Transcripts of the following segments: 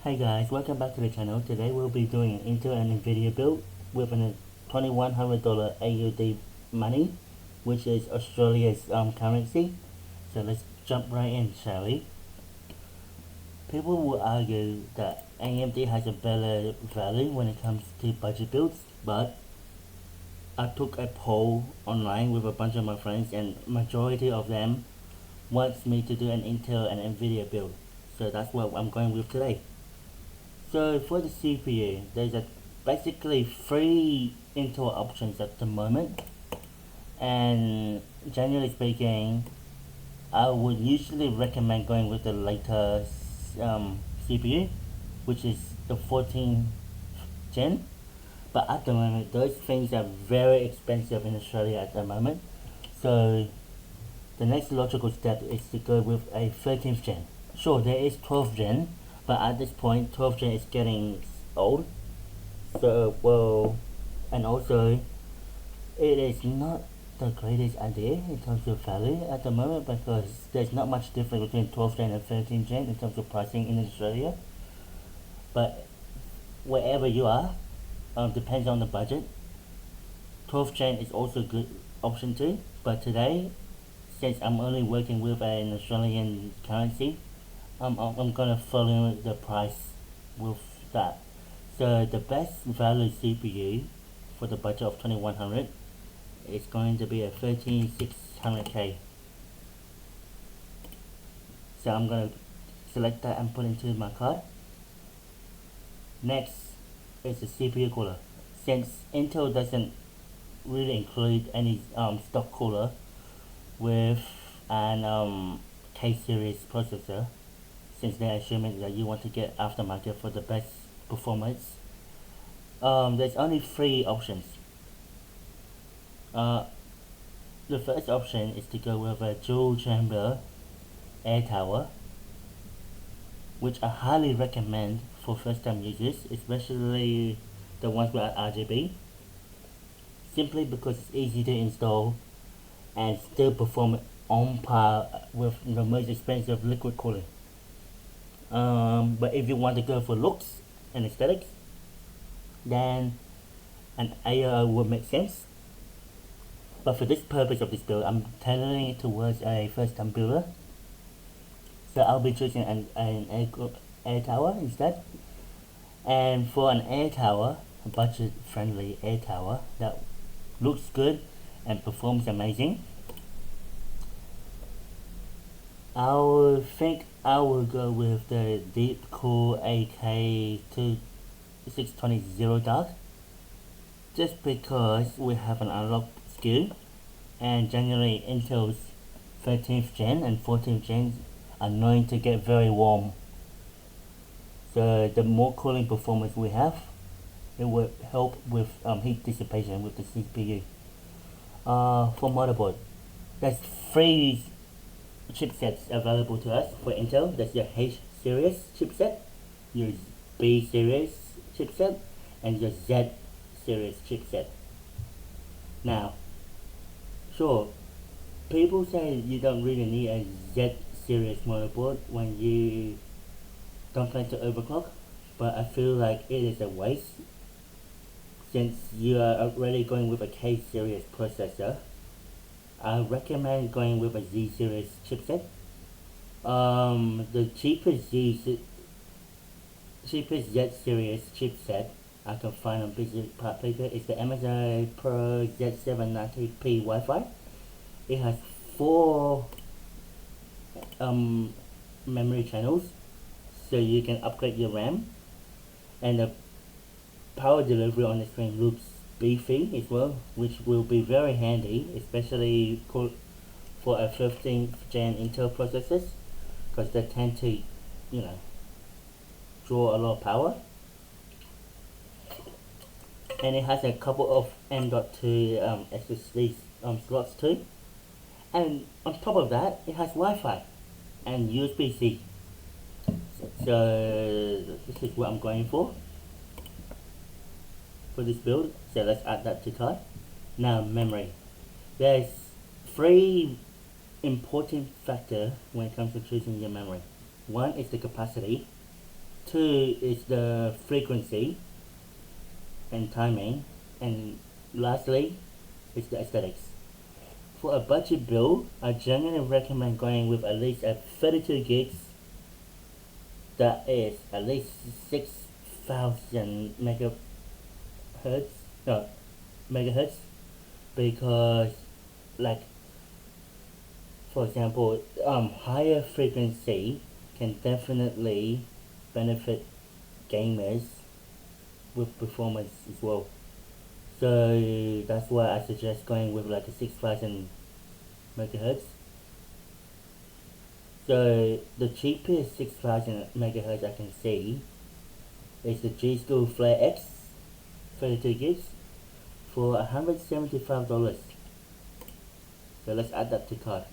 Hey guys, welcome back to the channel. Today we'll be doing an Intel and Nvidia build with a $2,100 AUD money, which is Australia's currency. So let's jump right in, shall we? People will argue that AMD has a better value when it comes to budget builds, but I took a poll online with a bunch of my friends and majority of them wants me to do an Intel and Nvidia build. So that's what I'm going with today. So for the CPU, there's basically three Intel options at the moment, and generally speaking, I would usually recommend going with the latest CPU, which is the 14th gen. But at the moment, those things are very expensive in Australia at the moment. So the next logical step is to go with a 13th gen. Sure, there is 12th gen, but at this point 12th gen is getting old. So, well, and also it is not the greatest idea in terms of value at the moment because there's not much difference between 12th gen and 13th gen in terms of pricing in Australia. But wherever you are, depends on the budget. 12th gen is also a good option too, but today, since I'm only working with an Australian currency, I'm gonna follow the price with that. So the best value CPU for the budget of 2100 is going to be a 13600K. So I'm gonna select that and put into my card. Next is the CPU cooler. Since Intel doesn't really include any stock cooler with an K series processor, since they're assuming that you want to get aftermarket for the best performance, there's only three options. The first option is to go with a dual chamber air tower, which I highly recommend for first time users, especially the ones with RGB, simply because it's easy to install and still perform on par with the most expensive liquid cooling. But if you want to go for looks and aesthetics, then an AO would make sense. But for this purpose of this build, I'm tailoring it towards a first time builder. So I'll be choosing an air tower instead. And for an air tower, a budget friendly air tower that looks good and performs amazing, I think I will go with the Deepcool AK2620 Dark, just because we have an unlocked skill, and generally Intel's 13th gen and 14th gen are known to get very warm. So the more cooling performance we have, it will help with heat dissipation with the CPU. For motherboard, there's three chipsets available to us for Intel. There's your H series chipset, your B series chipset, and your Z series chipset. Now, sure, people say you don't really need a Z series motherboard when you don't plan to overclock, but I feel like it is a waste since you are already going with a K series processor. I recommend going with a Z series chipset. The cheapest Z series chipset I can find on Basic Part Paper is the MSI Pro Z790P Wi-Fi. It has 4 memory channels, so you can upgrade your RAM, and the power delivery on the screen looks beefy as well, which will be very handy, especially for a 15th gen Intel processors, because they tend to, draw a lot of power. And it has a couple of M.2 SSD slots too. And on top of that, it has Wi-Fi and USB-C. So this is what I'm going for this build. So let's add that to cart. Now memory. There's 3 important factors when it comes to choosing your memory. One is the capacity. 2 is the frequency and timing, and lastly is the aesthetics. For a budget build, I generally recommend going with at least a 32 gigs that is at least 6000 megahertz, no, megahertz, because like for example, higher frequency can definitely benefit gamers with performance as well. So that's why I suggest going with like a 6000 megahertz. So the cheapest 6000 megahertz I can see is the G Skill Flare X 32 gigs for $175. So let's add that to cart.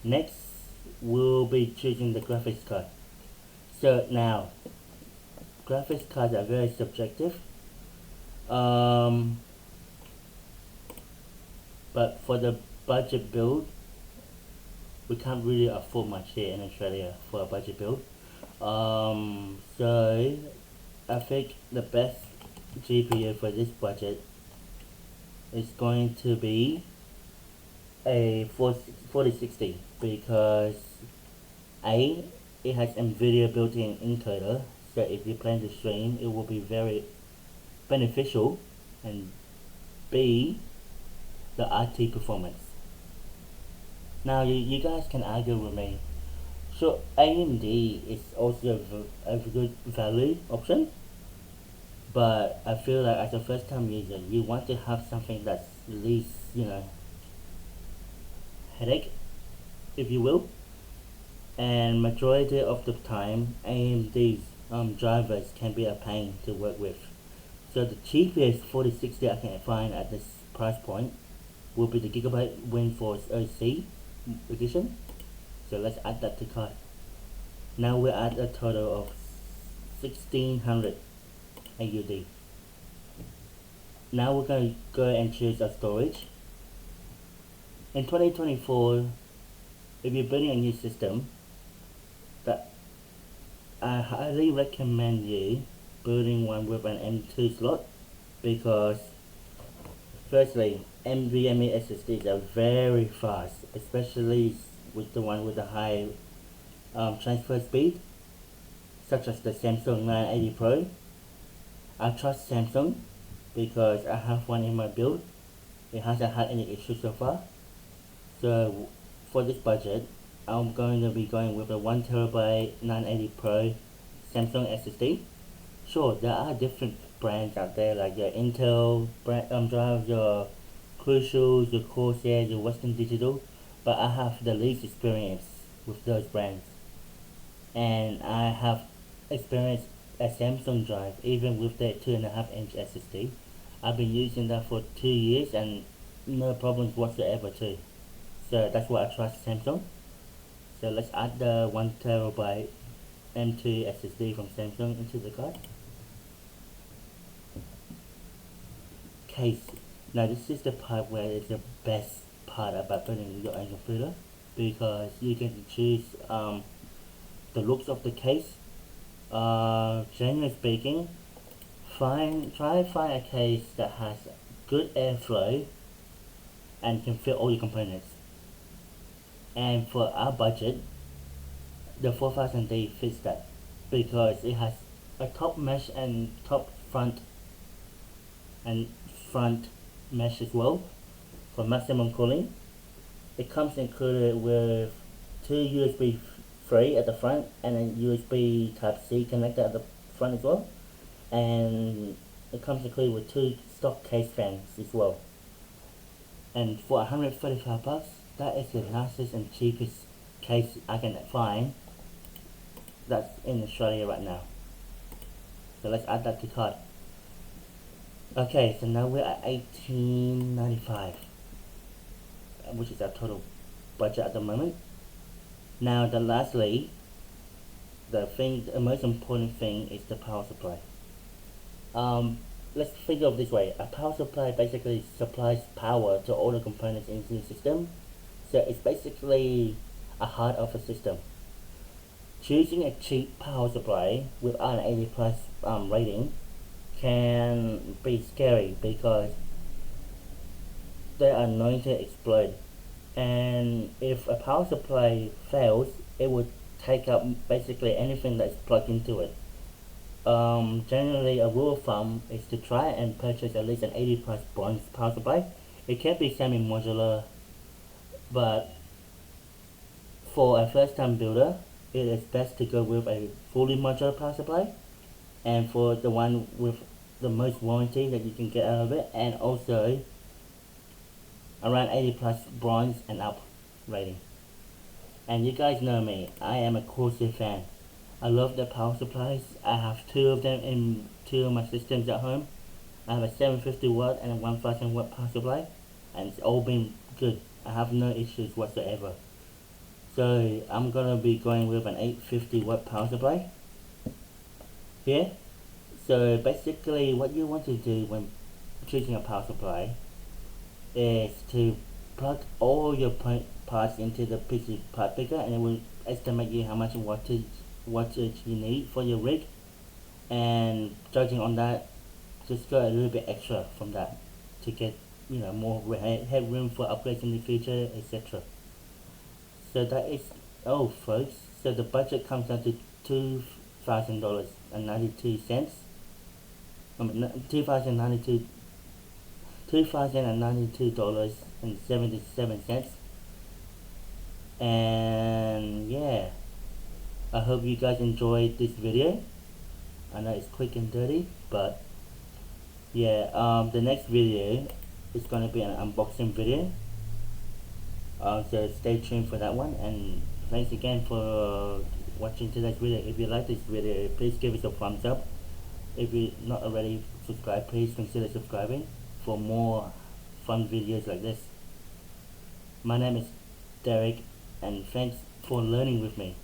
Next, we'll be choosing the graphics card. So now, graphics cards are very subjective. But for the budget build, we can't really afford much here in Australia for a budget build. So I think the best GPU for this budget is going to be a 4060 because A, it has NVIDIA built-in encoder, so if you plan to stream, it will be very beneficial, and B, the RT performance. Now you guys can argue with me. So AMD is also a good value option, but I feel like as a first time user, you want to have something that's least, headache, if you will. And majority of the time, AMD's drivers can be a pain to work with. So the cheapest 4060 I can find at this price point will be the Gigabyte WindForce OC edition. So let's add that to cart. Now we're at a total of 1600 AUD. Now we're going to go and choose our storage. In 2024, if you're building a new system, that I highly recommend you building one with an M2 slot, because firstly, NVMe SSDs are very fast, especially with the one with the high transfer speed, such as the Samsung 980 Pro. I trust Samsung because I have one in my build. It hasn't had any issues so far. So for this budget, I'm going to be going with a 1TB 980 Pro Samsung SSD. Sure, there are different brands out there like your Intel drive, your Crucial, your Corsair, your Western Digital, but I have the least experience with those brands. And I have experienced a Samsung drive even with their 2.5-inch SSD. I've been using that for 2 years and no problems whatsoever too. So that's why I trust Samsung. So let's add the 1TB M2 SSD from Samsung into the card. Case. Now this is the part where it's the best part about building your own computer, because you can choose the looks of the case. Generally speaking, try find a case that has good airflow and can fit all your components. And for our budget, the 4000D fits that because it has a top mesh and top front and front mesh as well for maximum cooling. It comes included with two USB 3 at the front and a USB Type-C connector at the front as well, and it comes included with two stock case fans as well. And for $135, that is the nicest and cheapest case I can find that's in Australia right now. So let's add that to cart. Okay, so now we're at $18.95, which is our total budget at the moment. Now lastly, the most important thing is the power supply. Let's think of this way. A power supply basically supplies power to all the components in the system. So it's basically a heart of a system. Choosing a cheap power supply without an 80 plus rating can be scary because they are known to explode. And if a power supply fails, it would take up basically anything that's plugged into it. Generally, a rule of thumb is to try and purchase at least an 80 plus bronze power supply. It can be semi-modular, but for a first time builder, it is best to go with a fully modular power supply, and for the one with the most warranty that you can get out of it, and also around 80 plus bronze and up rating. And you guys know me, I am a Corsair fan. I love the power supplies. I have two of them in two of my systems at home. I have a 750 watt and a 1000 watt power supply, and it's all been good. I have no issues whatsoever. So I'm gonna be going with an 850 watt power supply here. So basically what you want to do when choosing a power supply is to plug all your parts into the PC part picker, and it will estimate you how much wattage you need for your rig, and judging on that, just go a little bit extra from that to get more headroom for upgrades in the future, etc. So that is all, folks. So the budget comes down to $2,092. $2,092.77. And yeah, I hope you guys enjoyed this video. I know it's quick and dirty, but yeah, the next video is gonna be an unboxing video. So stay tuned for that one, and thanks again for watching today's video. If you like this video, please give us a thumbs up. If you're not already subscribed, please consider subscribing for more fun videos like this. My name is Derek, and thanks for learning with me.